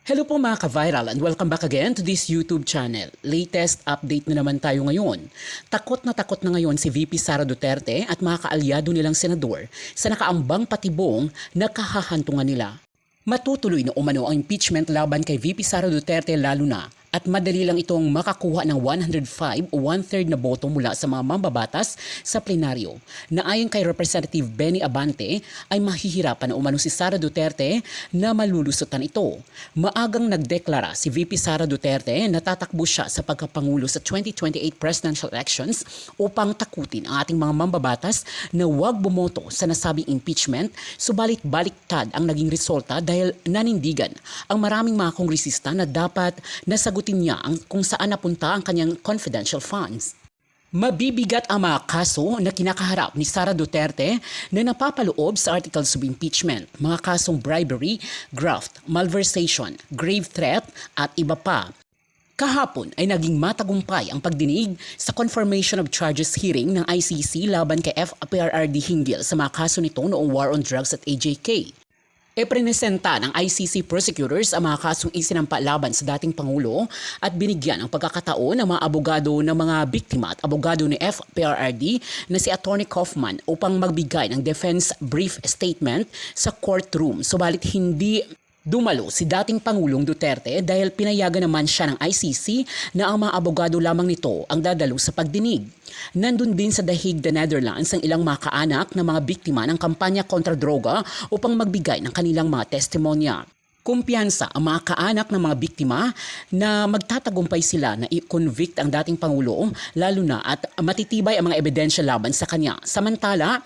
Hello po mga ka-viral and welcome back again to this YouTube channel. Latest update na naman tayo ngayon. Takot na ngayon si VP Sara Duterte at mga kaalyado nilang senador sa nakaambang patibong na kahahantungan nila. Matutuloy na umano ang impeachment laban kay VP Sara Duterte lalo na at madali lang itong makakuha ng 105 o 1/3 na boto mula sa mga mambabatas sa plenaryo na ayon kay Representative Benny Abante ay mahihirapan na umano si Sara Duterte na malulusutan ito. Maagang nagdeklara si VP Sara Duterte na tatakbo siya sa pagkapangulo sa 2028 presidential elections upang takutin ang ating mga mambabatas na huwag bumoto sa nasabing impeachment, subalit baliktad ang naging resulta dahil nanindigan ang maraming mga kongresista na dapat nasagutin niya kung saan napunta ang kanyang confidential funds. Mabibigat ang mga kaso na kinakaharap ni Sara Duterte na napapaloob sa articles of impeachment, mga kasong bribery, graft, malversation, grave threat at iba pa. Kahapon ay naging matagumpay ang pagdinig sa confirmation of charges hearing ng ICC laban kay FPRRD hinggil sa mga kaso nito noong war on drugs at AJK. Ipresenta ng ICC prosecutors ang mga kasong isinampa laban sa dating Pangulo at binigyan ng pagkakataon ng mga abogado ng mga biktima at abogado ni FPRRD na si Attorney Kaufman upang magbigay ng defense brief statement sa courtroom. Subalit hindi dumalo si dating Pangulong Duterte dahil pinayagan naman siya ng ICC na ang mga abogado lamang nito ang dadalo sa pagdinig. Nandun din sa The Hague, the Netherlands ang ilang mga kaanak ng mga biktima ng kampanya kontra droga upang magbigay ng kanilang mga testimonya. Kumpiyansa ang mga kaanak ng mga biktima na magtatagumpay sila na i-convict ang dating Pangulo lalo na at matitibay ang mga ebidensya laban sa kanya. Samantala,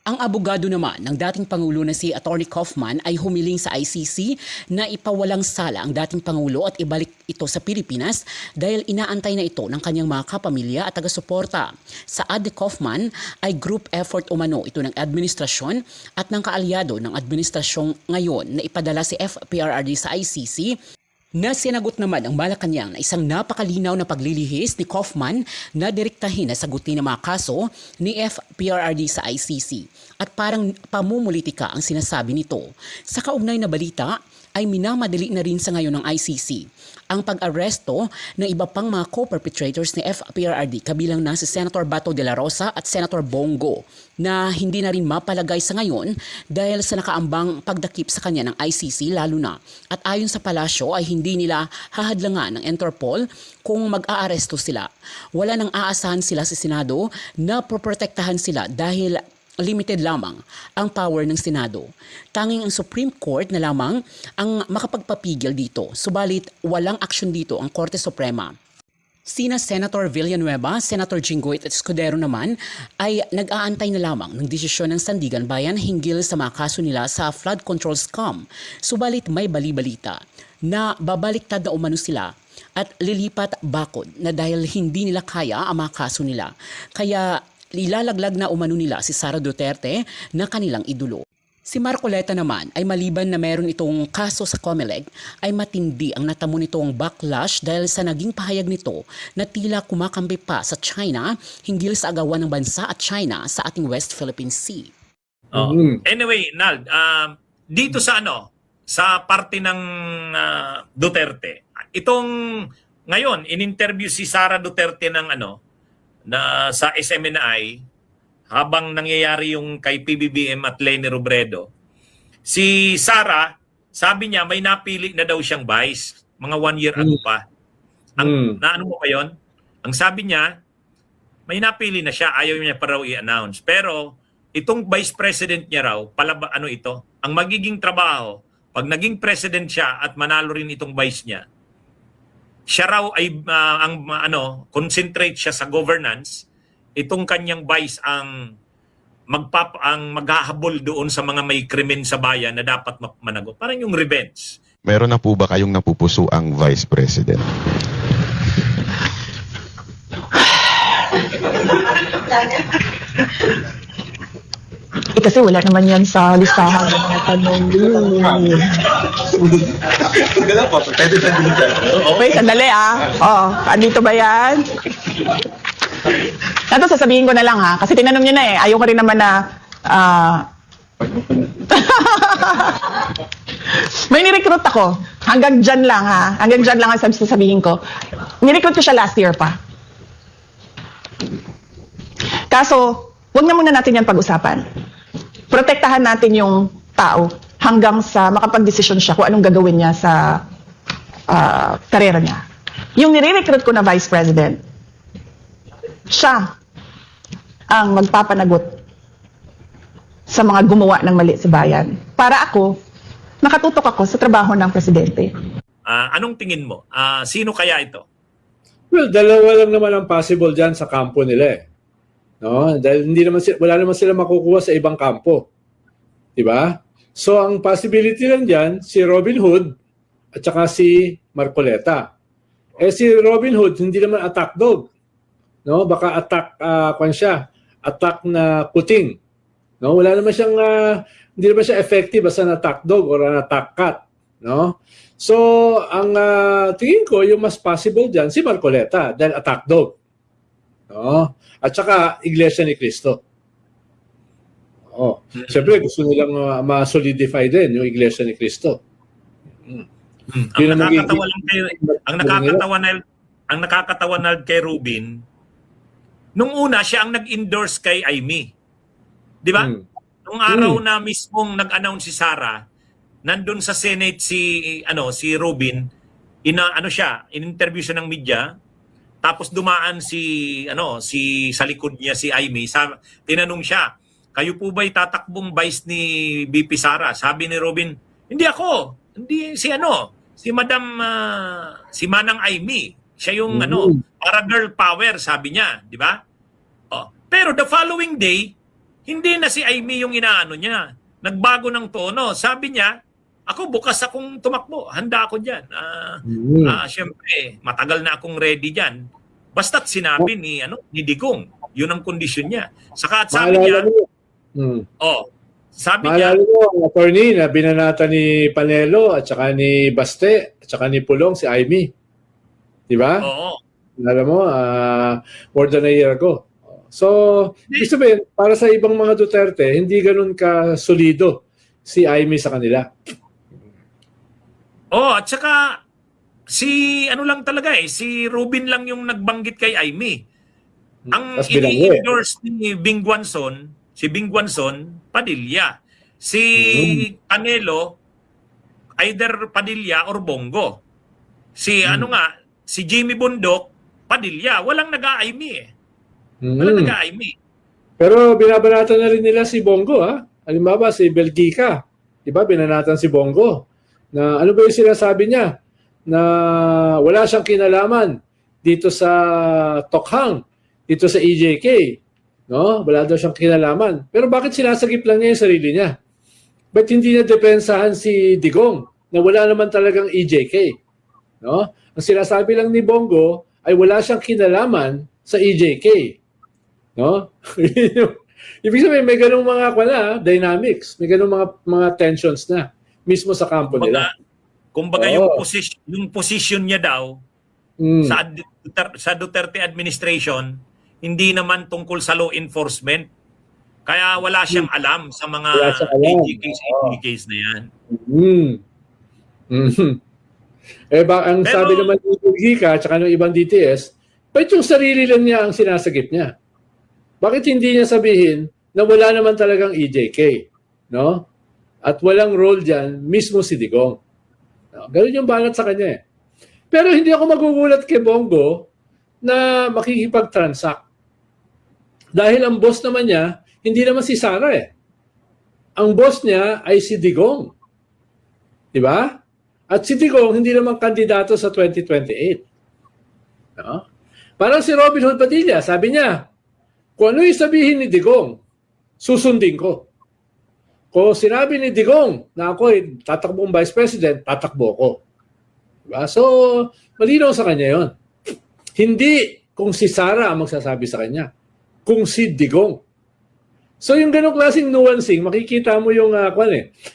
ang abogado naman ng dating Pangulo na si Attorney Kaufman ay humiling sa ICC na ipawalang sala ang dating Pangulo at ibalik ito sa Pilipinas dahil inaantay na ito ng kanyang mga kapamilya at taga-suporta. Sa ad ni Kaufman ay group effort umano ito ng administrasyon at ng kaalyado ng administrasyong ngayon na ipadala si FPRRD sa ICC na sinagot naman ang Malacanang na isang napakalinaw na paglilihis ni Kaufman na direktahin na sagutin ang mga kaso ni FPRRD sa ICC at parang pamumulitika ang sinasabi nito. Sa kaugnay na balita ay minamadali na rin sa ngayon ng ICC ang pag-aresto ng iba pang mga co-perpetrators ni FPRRD kabilang na si Senator Bato de la Rosa at Senator Bongo na hindi na rin mapalagay sa ngayon dahil sa nakaambang pagdakip sa kanya ng ICC lalo na. At ayon sa palasyo ay hindi nila hahadlangan ng Interpol kung mag-aaresto sila. Wala nang aasahan sila sa Senado na poprotektahan sila dahil limited lamang ang power ng Senado. Tanging ang Supreme Court na lamang ang makapagpapigil dito. Subalit walang aksyon dito ang Korte Suprema. Sina Senator Villanueva, Senator Jinggoy at Escudero naman ay nag-aantay na lamang ng desisyon ng Sandigan Bayan hinggil sa mga kaso nila sa flood control scam. Subalit may bali-balita na babaliktad na umano sila at lilipat bakod na dahil hindi nila kaya ang mga kaso nila. Kaya ilalaglag na umano nila si Sara Duterte na kanilang idolo. Si Marcoleta naman ay maliban na meron itong kaso sa COMELEC ay matindi ang natamo nitong backlash dahil sa naging pahayag nito na tila kumakampi pa sa China hinggil sa agawan ng bansa at China sa ating West Philippine Sea. Oh. Anyway, Nald, dito sa sa parte ng Duterte, itong ngayon in-interview si Sara Duterte ng na sa SMNI habang nangyayari yung kay PBBM at Leni Robredo. Si Sara, sabi niya may napili na daw siyang vice, mga 1 year ago pa. Naano mo pa yun? Ang sabi niya, may napili na siya, ayaw niya pa raw i-announce. Pero itong vice president niya raw, ang magiging trabaho, pag naging president siya at manalo rin itong vice niya, siya raw ay concentrate siya sa governance. Itong kanyang vice ang maghahabol doon sa mga may krimen sa bayan na dapat managot. Parang yung revenge. Meron na po ba kayong napupuso ang vice president? Kasi wala naman yan sa listahan ng mga tanong. Ganun po, pwede din dyan. Wait, sandali andito ba yan? Ito, sasabihin ko na lang kasi tinanong niyo na ayaw ko rin naman na may nirecruit ako. hanggang dyan lang ha. Hanggang dyan lang ang sasabihin ko. Nirecruit ko siya last year pa. Kaso, wag na muna natin yan pag-usapan. Protektahan natin yung tao hanggang sa makapag-desisyon siya kung anong gagawin niya sa karera niya. Yung nire-recruit ko na Vice President, siya ang magpapanagot sa mga gumawa ng mali sa bayan. Para ako, nakatutok ako sa trabaho ng presidente. Anong tingin mo? Sino kaya ito? Well, dalawa lang naman ang possible dyan sa kampo nila eh. No? Dahil wala naman sila makukuha sa ibang kampo. Diba? So, ang possibility lang dyan, si Robin Hood at saka si Marcoleta. Si Robin Hood, hindi naman attack dog. No? Baka attack, attack na puting. No? Wala naman siyang, hindi naman siya effective as an attack dog or an attack cat. No? So, ang tingin ko, yung mas possible dyan, si Marcoleta, dahil attack dog. No? At saka, Iglesia ni Cristo. Siyempre, gusto nilang ma-solidify din yung Iglesia ni Cristo. Ang nakakatawa na kay Rubin, nung una siya ang nag-endorse kay Amy. 'Di ba? Nung araw na mismong nag-announce si Sara, nandun sa Senate si Rubin, in-interview siya ng media, tapos dumaan si sa likod niya si Amy, tinanong siya, "Kayo po ba'y tatakbong vice ni VP Sara?" Sabi ni Rubin, "Hindi ako. Hindi si Madam si Manang Amy. Siya yung para girl power," sabi niya, 'di ba? Pero the following day, hindi na si Amy yung inaano niya. Nagbago ng tono. Sabi niya, "Ako bukas akong tumakbo. Handa ako diyan. Siyempre, matagal na akong ready diyan." Basta't sinabi ni Digong, 'yun ang kondisyon niya. Saka at sabi niya, sabi niya, maalala mo, ang attorney na binanata ni Panelo at saka ni Baste at saka ni Pulong si Amy. Di ba? oo. Alam mo, more than a year ago. So, ibig sabihin, para sa ibang mga Duterte, hindi ganun ka solido si Amy sa kanila. At saka si si Rubin lang yung nagbanggit kay Amy. Ang Tas bilanggo ini-endorse ni Bing Guanzon, si Bing Guanzon, Padilla. Si Canelo, either Padilla or Bongo. Si si Jimmy Bundok, Padilla. Walang nag-a-Amy eh. Walang nag-a-Amy. Pero binabanatan na rin nila si Bongo, ha? Halimbawa, si Belgica. Diba, binanatan si Bongo. Na ano ba yung sinasabi niya? Na wala siyang kinalaman dito sa Tokhang, dito sa EJK. No? Wala daw siyang kinalaman. Pero bakit sinasagip lang niya yung sarili niya? Ba't hindi niya depensahan si Digong na wala naman talagang EJK? No? Ang sinasabi lang ni Bongo ay wala siyang kinalaman sa EJK. No? Ibig sabihin, may ganung mga dynamics, may ganung mga tensions na mismo sa kampo nila. Kumbaga yung position niya daw sa Duterte administration, hindi naman tungkol sa law enforcement. Kaya wala siyang alam sa mga EJKs na yan. Ang sabi naman ni Belgica at saka ng ibang DTS, ba't yung sarili lang niya ang sinasagip niya? Bakit hindi niya sabihin na wala naman talagang EJK? No? At walang role dyan, mismo si Digong. No? Ganun yung banat sa kanya eh. Pero hindi ako magugulat kay Bongo na makikipag-transact. Dahil ang boss naman niya, hindi naman si Sara eh. Ang boss niya ay si Digong. Diba? At si Digong hindi naman kandidato sa 2028. No? Parang si Robin Hood Padilla, sabi niya, kung ano yung sabihin ni Digong, susundin ko. Kung sinabi ni Digong na ako ay tatakbong vice president, tatakbo ko. Diba? So, malinaw sa kanya yon. Hindi kung si Sara ang magsasabi sa kanya, kung si Digong. So, yung ganong klaseng nuancing, makikita mo yung,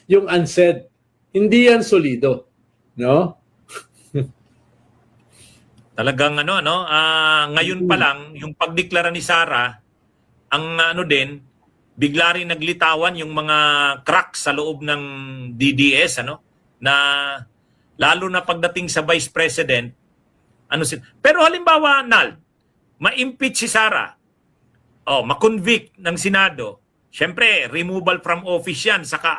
yung unsaid. Hindi yan solido. No? Talagang ngayon pa lang, yung pagdeklara ni Sara, ang bigla rin naglitawan yung mga cracks sa loob ng DDS, na lalo na pagdating sa Vice President, pero halimbawa, Nal, ma-impeach si Sara, ma-convict ng Senado, syempre, removal from office yan, saka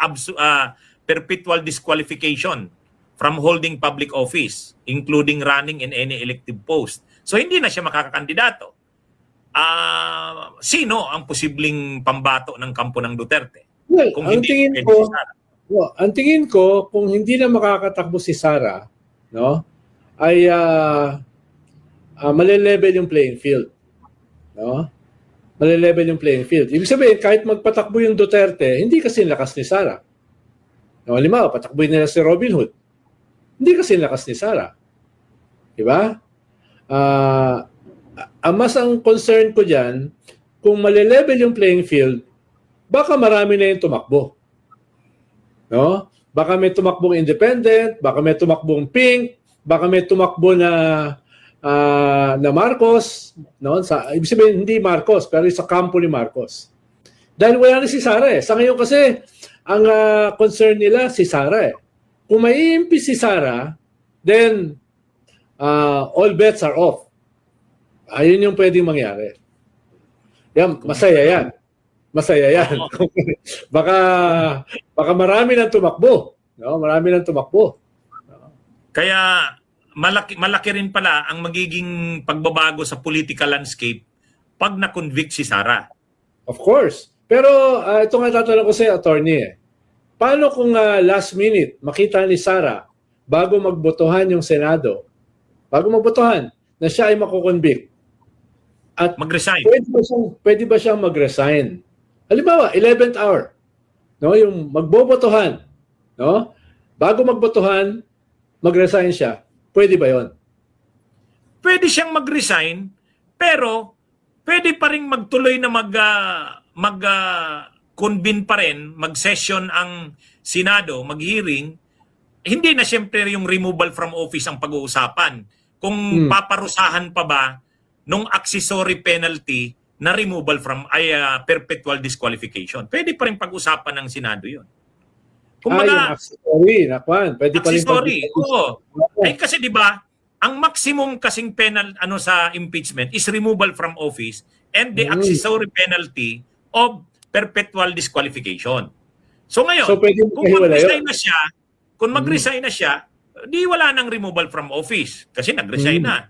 perpetual disqualification from holding public office, including running in any elective post. So, hindi na siya makakakandidato. Sino ang posibleng pambato ng kampo ng Duterte? Well, Kung ang hindi tingin pwede ko, si Sara. ang tingin ko, kung hindi na makakatakbo si Sara, no, ay malilevel yung playing field. No? Malilevel yung playing field. Ibig sabihin, kahit magpatakbo yung Duterte, hindi kasi lakas ni Sara. No, halimbawa, patakboy nila si Robin Hood. Hindi kasi lakas ni Sara. Diba? Ang concern ko dyan, kung malilevel yung playing field, baka marami na yung tumakbo. No? Baka may tumakbong independent, baka may tumakbong pink, baka may tumakbo na Marcos, no? Ibig sabihin hindi Marcos, pero sa kampo ni Marcos. Dahil wala na si Sara eh. Sa ngayon kasi, ang concern nila si Sara eh. Kung may impi si Sara, then all bets are off. Ayun yung pwedeng mangyari. Yan, masaya yan. Masaya yan. baka marami nang tumakbo. No? Marami nang tumakbo. Kaya malaki rin pala ang magiging pagbabago sa political landscape pag na-convict si Sara. Of course. Pero ito nga tatanong ko sa attorney eh. Paano kung last minute makita ni Sara bago magbotohan yung Senado, bago magbotohan na siya ay makukonvict? At Mag-resign. pwede ba siyang mag-resign? Halimbawa, 11th hour. No, yung magbobotohan, no? Bago magbotohan, mag-resign siya. Pwede ba 'yon? Pwede siyang mag-resign, pero pwede pa rin magtuloy na convene pa rin, mag-session ang Senado, mag-hearing. Hindi na siyempre yung removal from office ang pag-uusapan. Kung paparusahan pa ba nung accessory penalty na removal from perpetual disqualification. Pwede pa rin pag-usapan ng Senado 'yon. Yung Kumbaga, accessory, nakwan. Pwede pa rin accessory. Oo. Ay kasi 'di ba, ang maximum kasing penal sa impeachment is removal from office and the accessory penalty of perpetual disqualification. So ngayon, So, pwede kung mahiwalay mag-resign na siya, mag-resign na siya, di wala nang removal from office kasi nag-resign na.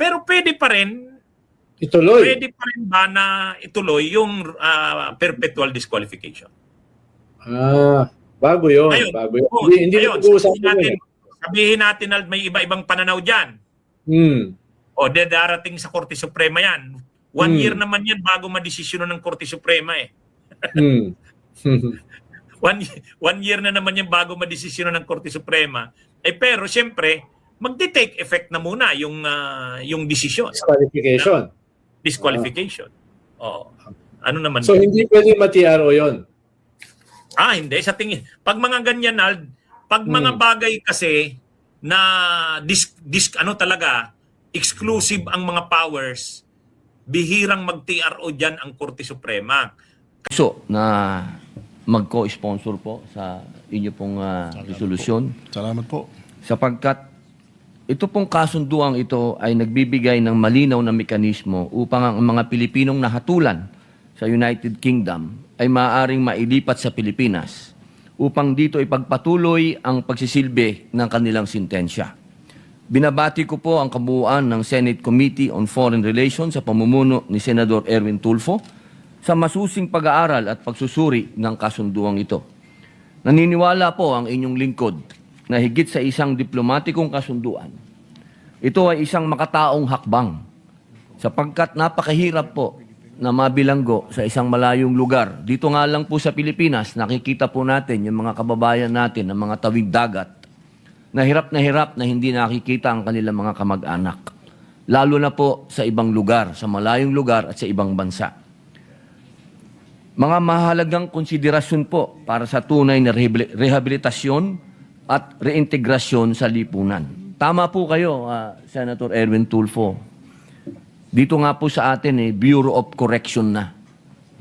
Pero pwede pa rin Ituloy. ba na ituloy yung perpetual disqualification? Bago 'yon. Ngayon, Bago 'yon. oo, Hindi ngayon, nag-uusapan sabihin natin na may iba-ibang pananaw dyan. Darating sa Korte Suprema yan. 1 year naman yan bago madesisyonan ng Korte Suprema eh. 1 year na naman yan bago madesisyonan ng Korte Suprema. Pero siyempre, magte-take effect na muna yung desisyon. Disqualification. Ano naman? So, hindi pwede ma-TRO 'yon. Hindi. Sa tingin. Pag mga ganyan, Nald, pag mga bagay kasi na talaga, exclusive ang mga powers, bihirang mag-TRO dyan ang Korte Suprema. So, na mag-co-sponsor po sa inyo pong resolusyon. Salamat po. Sapagkat ito pong kasunduang ito ay nagbibigay ng malinaw na mekanismo upang ang mga Pilipinong nahatulan sa United Kingdom ay maaaring mailipat sa Pilipinas upang dito ipagpatuloy ang pagsisilbi ng kanilang sintensya. Binabati ko po ang kabuuan ng Senate Committee on Foreign Relations sa pamumuno ni Senador Erwin Tulfo sa masusing pag-aaral at pagsusuri ng kasunduang ito. Naniniwala po ang inyong lingkod na higit sa isang diplomatikong kasunduan, ito ay isang makataong hakbang sapagkat napakahirap po na mabilanggo sa isang malayong lugar. Dito nga lang po sa Pilipinas, nakikita po natin yung mga kababayan natin ng mga tawid dagat na hirap na hindi nakikita ang kanilang mga kamag-anak. Lalo na po sa ibang lugar, sa malayong lugar at sa ibang bansa. Mga mahalagang konsiderasyon po para sa tunay na rehabilitasyon at reintegrasyon sa lipunan. Tama po kayo, Senator Erwin Tulfo. Dito nga po sa atin, Bureau of Correction na,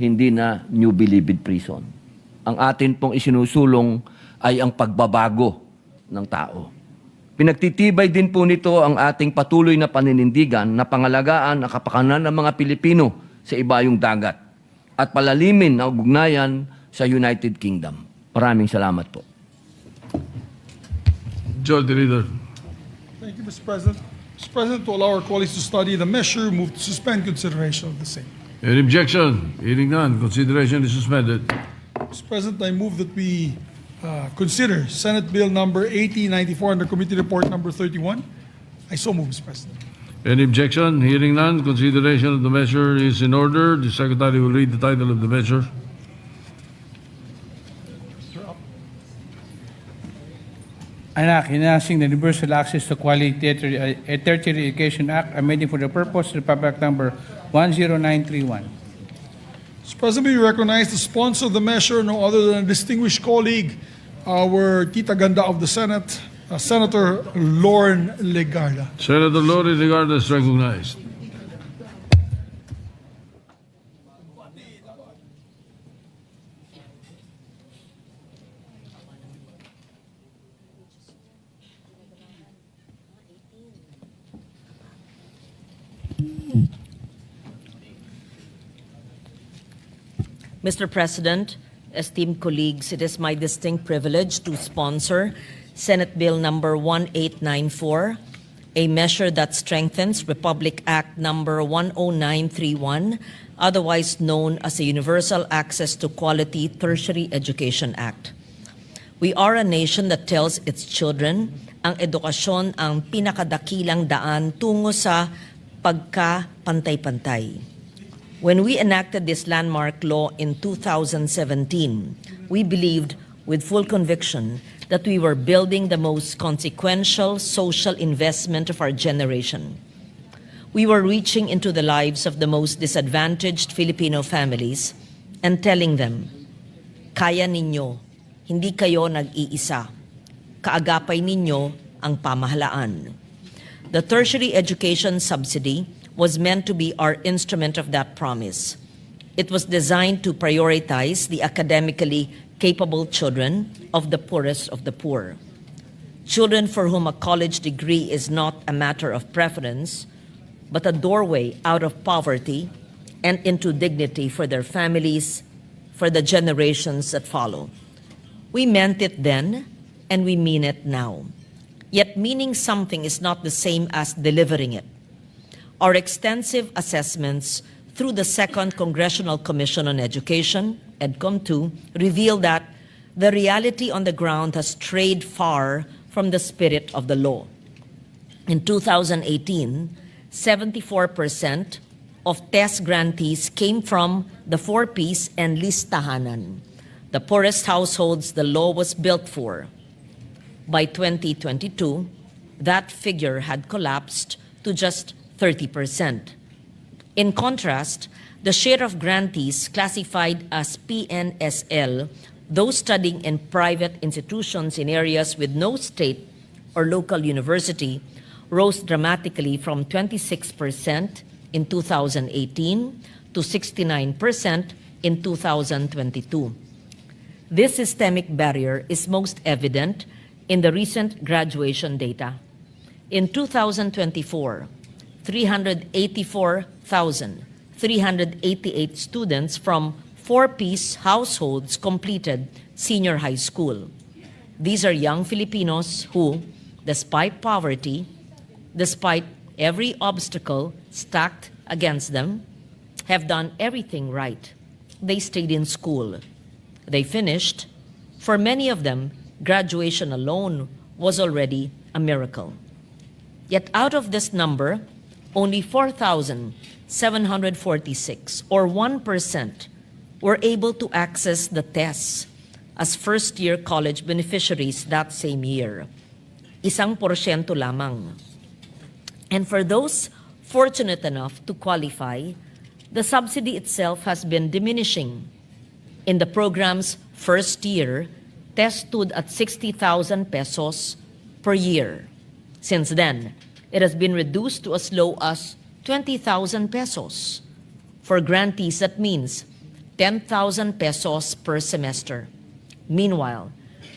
hindi na New Bilibid Prison. Ang atin pong isinusulong ay ang pagbabago ng tao. Pinagtitibay din po nito ang ating patuloy na paninindigan na pangalagaan ang kapakanan ng mga Pilipino sa ibayong dagat at palalimin ang ugnayan sa United Kingdom. Maraming salamat po. Joe, the leader. Thank you, Mr. President. Mr. President, to allow our colleagues to study the measure, move to suspend consideration of the same. Any objection? Hearing none, consideration is suspended. Mr. President, I move that we consider Senate Bill number 8094 under Committee Report number 31. I so move, Mr. President. Any objection? Hearing none, consideration of the measure is in order. The Secretary will read the title of the measure. Enacting the Universal Access to Quality Tertiary Education Act, amending for the purpose of Republic number 10931. Mr. President, we recognize the sponsor of the measure, no other than a distinguished colleague, our Tita Ganda of the Senate, Senator Lauren Legarda. Senator Lori Legarda is recognized. Mr. President, esteemed colleagues, it is my distinct privilege to sponsor Senate Bill number 1894, a measure that strengthens Republic Act number 10931, otherwise known as the Universal Access to Quality Tertiary Education Act. We are a nation that tells its children ang edukasyon ang pinakadakilang daan tungo sa pagka-pantay-pantay. When we enacted this landmark law in 2017, we believed with full conviction that we were building the most consequential social investment of our generation. We were reaching into the lives of the most disadvantaged Filipino families and telling them, kaya ninyo, hindi kayo nag-iisa. Kaagapay ninyo ang pamahalaan. The tertiary education subsidy was meant to be our instrument of that promise. It was designed to prioritize the academically capable children of the poorest of the poor. Children for whom a college degree is not a matter of preference, but a doorway out of poverty and into dignity for their families, for the generations that follow. We meant it then, and we mean it now. Yet meaning something is not the same as delivering it. Our extensive assessments through the Second Congressional Commission on Education, EDCOM2, reveal that the reality on the ground has strayed far from the spirit of the law. In 2018, 74% of TESS grantees came from the 4Ps and listahanan, the poorest households the law was built for. By 2022, that figure had collapsed to just 30%. In contrast, the share of grantees classified as PNSL, those studying in private institutions in areas with no state or local university, rose dramatically from 26% in 2018 to 69% in 2022. This systemic barrier is most evident in the recent graduation data. In 2024, 384,388 students from 4Ps households completed senior high school. These are young Filipinos who, despite poverty, despite every obstacle stacked against them, have done everything right. They stayed in school. They finished. For many of them, graduation alone was already a miracle. Yet out of this number, only 4,746, or 1%, were able to access the tests as first-year college beneficiaries that same year. 1% lamang. And for those fortunate enough to qualify, the subsidy itself has been diminishing. In the program's first year, test stood at 60,000 pesos per year. Since then, it has been reduced to as low as 20,000 pesos. For grantees, that means 10,000 pesos per semester. Meanwhile,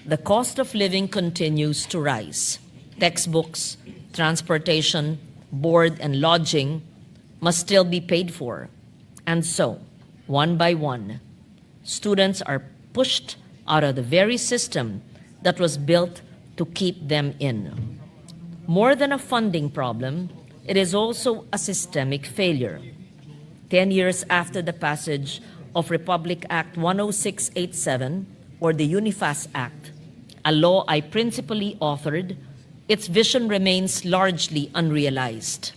the cost of living continues to rise. textbooks, transportation, board, and lodging must still be paid for. And so, one by one, students are pushed out of the very system that was built to keep them in. More than a funding problem, it is also a systemic failure. 10 years after the passage of Republic Act 10687, or the UNIFAS Act, a law I principally authored, its vision remains largely unrealized.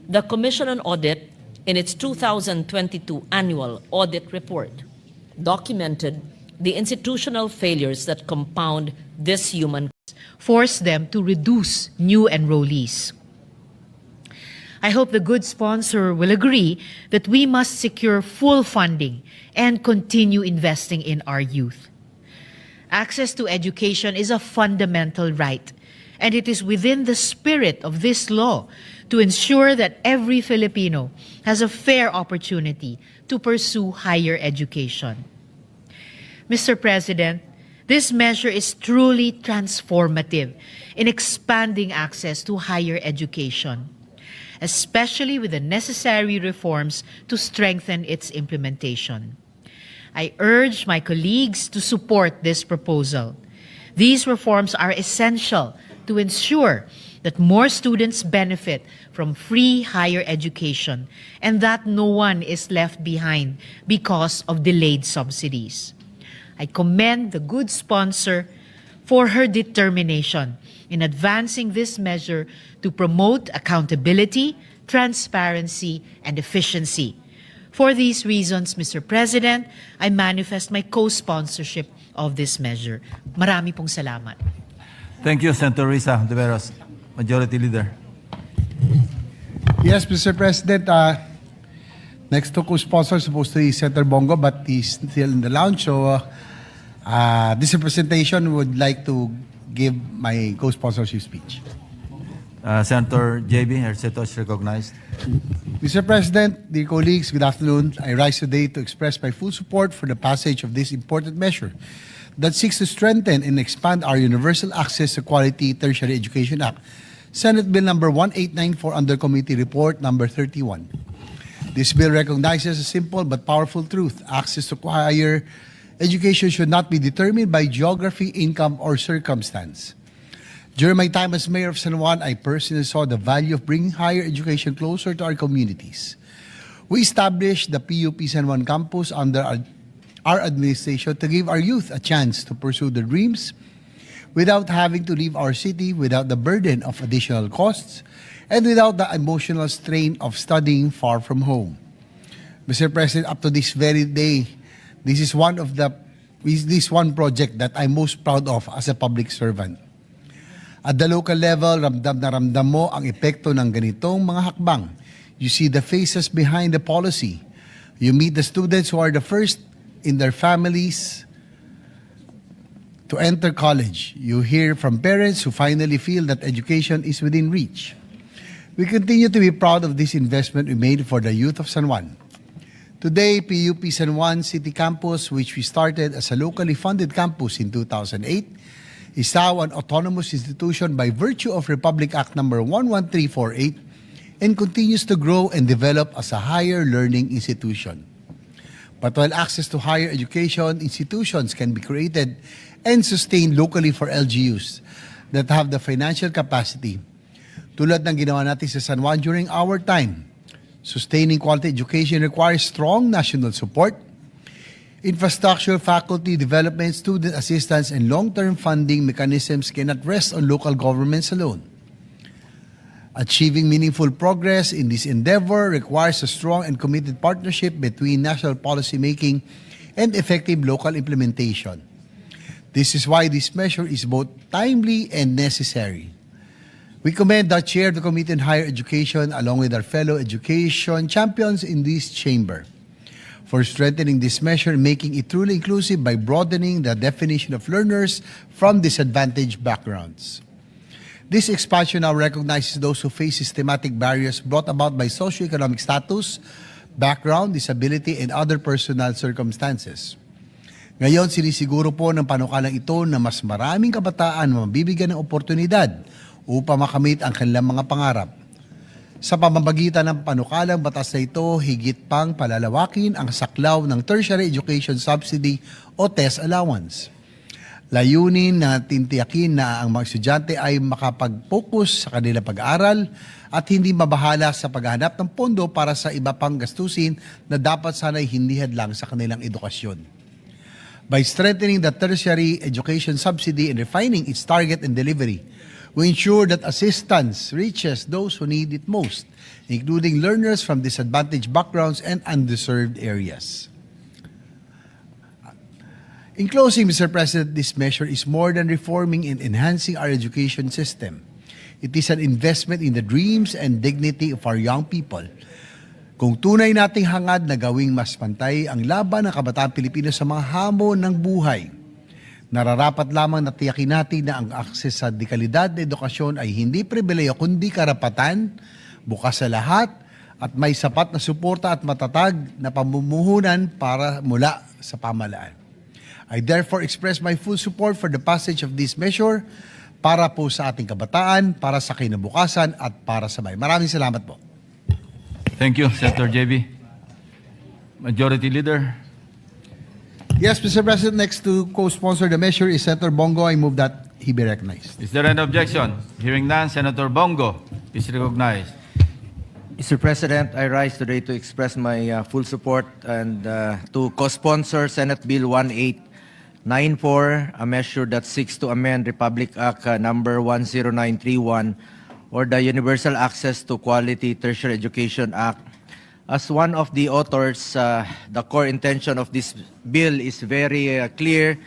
The Commission on Audit, in its 2022 annual audit report, documented the institutional failures that compound this human force them to reduce new enrollees. I hope the good sponsor will agree that we must secure full funding and continue investing in our youth. Access to education is a fundamental right, and it is within the spirit of this law to ensure that every Filipino has a fair opportunity to pursue higher education. Mr. President, this measure is truly transformative in expanding access to higher education, especially with the necessary reforms to strengthen its implementation. I urge my colleagues to support this proposal. These reforms are essential to ensure that more students benefit from free higher education and that no one is left behind because of delayed subsidies. I commend the good sponsor for her determination in advancing this measure to promote accountability, transparency, and efficiency. For these reasons, Mr. President, I manifest my co-sponsorship of this measure. Marami pong salamat. Thank you, Senator Risa Ontiveros, Majority Leader. Yes, Mr. President, next to co-sponsor supposed to be Senator Bongo, but he's still in the lounge. So this representation would like to give my co-sponsorship speech. Senator JB Herceto is recognized. Mr. President, dear colleagues, good afternoon. I rise today to express my full support for the passage of this important measure that seeks to strengthen and expand our Universal Access to Quality Tertiary Education Act, Senate Bill number 1894 under Committee Report number 31. This bill recognizes a simple but powerful truth. Access to higher education should not be determined by geography, income, or circumstance. During my time as mayor of San Juan, I personally saw the value of bringing higher education closer to our communities. We established the PUP San Juan campus under our administration to give our youth a chance to pursue their dreams without having to leave our city, without the burden of additional costs, and without the emotional strain of studying far from home. Mr. President, up to this very day, this is one project that I'm most proud of as a public servant. At the local level, ramdam na ramdam mo ang epekto ng ganitong mga hakbang. You see the faces behind the policy. You meet the students who are the first in their families to enter college. You hear from parents who finally feel that education is within reach. We continue to be proud of this investment we made for the youth of San Juan. Today, PUP San Juan City Campus, which we started as a locally funded campus in 2008, is now an autonomous institution by virtue of Republic Act number 11348 and continues to grow and develop as a higher learning institution. But while access to higher education institutions can be created and sustained locally for LGUs that have the financial capacity, tulad ng ginawa natin sa San Juan during our time, sustaining quality education requires strong national support, infrastructure, faculty development, student assistance, and long-term funding mechanisms cannot rest on local governments alone. Achieving meaningful progress in this endeavor requires a strong and committed partnership between national policymaking and effective local implementation. This is why this measure is both timely and necessary. We commend the Chair of the Committee on Higher Education along with our fellow education champions in this chamber for strengthening this measure and making it truly inclusive by broadening the definition of learners from disadvantaged backgrounds. This expansion now recognizes those who face systematic barriers brought about by socioeconomic status, background, disability, and other personal circumstances. Ngayon, sinisiguro po ng panukalang ito na mas maraming kabataan na mabibigyan ng oportunidad upang makamit ang kanilang mga pangarap. Sa pamamagitan ng panukalang batas na ito, higit pang palalawakin ang saklaw ng Tertiary Education Subsidy o TES allowance. Layunin na tintiyakin na ang mga estudyante ay makapag-focus sa kanilang pag-aaral at hindi mabahala sa paghahanap ng pondo para sa iba pang gastusin na dapat sana'y hindi hadlang sa kanilang edukasyon. By strengthening the tertiary education subsidy and refining its target and delivery, we ensure that assistance reaches those who need it most, including learners from disadvantaged backgrounds and underserved areas. In closing, Mr. President, this measure is more than reforming and enhancing our education system. It is an investment in the dreams and dignity of our young people. Kung tunay nating hangad na gawing mas pantay ang laban ng kabataan Pilipino sa mga hamon ng buhay, nararapat lamang na tiyakin natin na ang akses sa dekalidad na edukasyon ay hindi pribileyo kundi karapatan, bukas sa lahat, at may sapat na suporta at matatag na pamumuhunan para mula sa pamahalaan. I therefore express my full support for the passage of this measure para po sa ating kabataan, para sa kinabukasan at para sa bayan. Maraming salamat po. Thank you, Senator JB. Majority Leader. Yes, Mr. President, next to co-sponsor the measure is Senator Bongo. I move that he be recognized. Is there an objection? Hearing none, Senator Bongo is recognized. Mr. President, I rise today to express my full support and to co-sponsor Senate Bill 1894, a measure that seeks to amend Republic Act number 10931 or the Universal Access to Quality Tertiary Education Act. As one of the authors, the core intention of this bill is very clear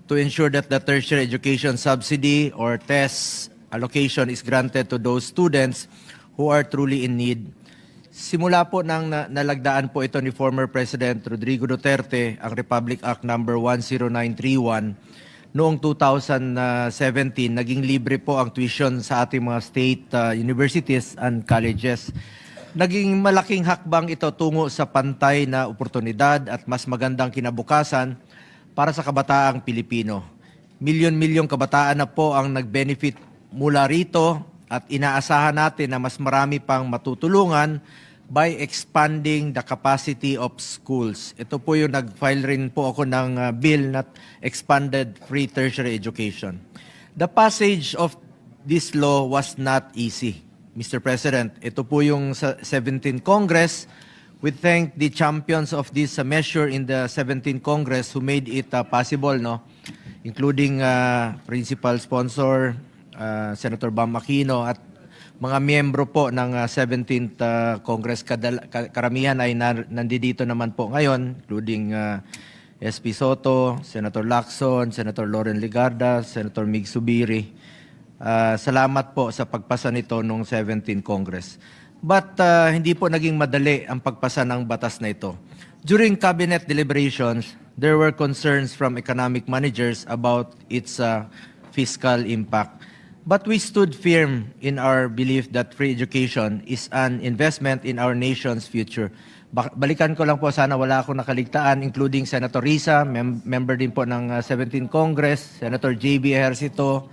to ensure that the tertiary education subsidy or TES allocation is granted to those students who are truly in need. Simula po nang nalagdaan po ito ni former President Rodrigo Duterte, ang Republic Act number 10931, noong 2017, naging libre po ang tuition sa ating mga state universities and colleges. Naging malaking hakbang ito tungo sa pantay na oportunidad at mas magandang kinabukasan para sa kabataang Pilipino. Milyon-milyong kabataan na po ang nag-benefit mula rito at inaasahan natin na mas marami pang matutulungan by expanding the capacity of schools. Ito po yung nag-file rin po ako ng bill na expanded free tertiary education. The passage of this law was not easy, Mr. President. Ito po yung 17th Congress. We thank the champions of this measure in the 17th Congress who made it possible, no? Including principal sponsor, Senator Bam Aquino, at mga miyembro po ng 17th Congress. Karamihan ay nandito naman po ngayon, including SP Soto, Senator Lacson, Senator Loren Legarda, Senator Mig Subiri. Salamat po sa pagpasa nito noong 17th Congress. But hindi po naging madali ang pagpasa ng batas na ito. During cabinet deliberations, there were concerns from economic managers about its fiscal impact. But we stood firm in our belief that free education is an investment in our nation's future. Balikan ko lang po, sana wala akong nakaligtaan, including Senator Risa, member din po ng 17th Congress, Senator JB Ejercito,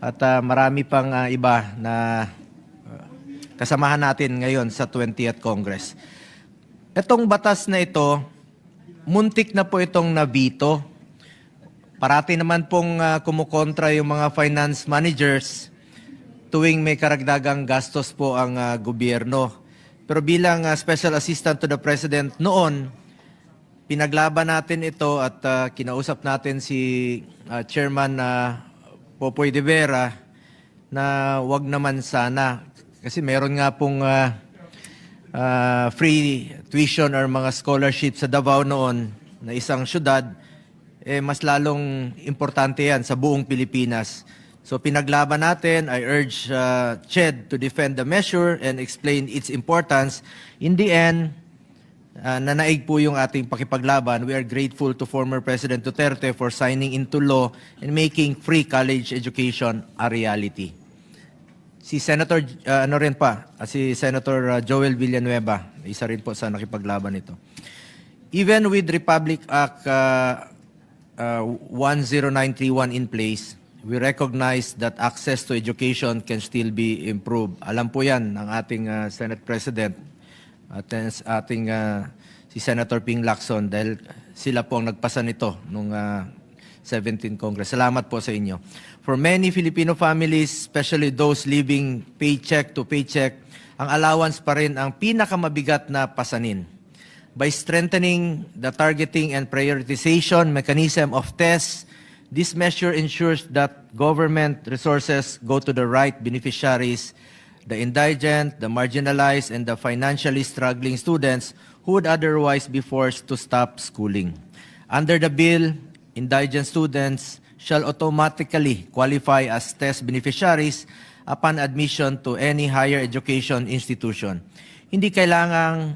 at marami pang iba na kasamahan natin ngayon sa 20th Congress. Itong batas na ito, muntik na po itong nabito. Parati naman pong kumukontra yung mga finance managers tuwing may karagdagang gastos po ang gobyerno. Pero bilang Special Assistant to the President noon, pinaglaban natin ito at kinausap natin si Chairman Popoy de Vera na wag naman sana. Kasi meron nga pong free tuition or mga scholarships sa Davao noon na isang syudad. Mas lalong importante yan sa buong Pilipinas. So pinaglaban natin, I urge CHED to defend the measure and explain its importance. In the end, nanaig po yung ating pakipaglaban. We are grateful to former President Duterte for signing into law and making free college education a reality. Si Senator, si Senator Joel Villanueva, isa rin po sa nakipaglaban ito. Even with Republic Act 10931 in place, we recognize that access to education can still be improved. Alam po yan ng ating Senate President at ating si Senator Ping Lacson dahil sila po ang nagpasa nito nung 17th Congress. Salamat po sa inyo. For many Filipino families, especially those living paycheck to paycheck, ang allowance pa rin ang pinakamabigat na pasanin. By strengthening the targeting and prioritization mechanism of tests, this measure ensures that government resources go to the right beneficiaries, the indigent, the marginalized, and the financially struggling students who would otherwise be forced to stop schooling. Under the bill, indigent students shall automatically qualify as test beneficiaries upon admission to any higher education institution. Hindi kailangang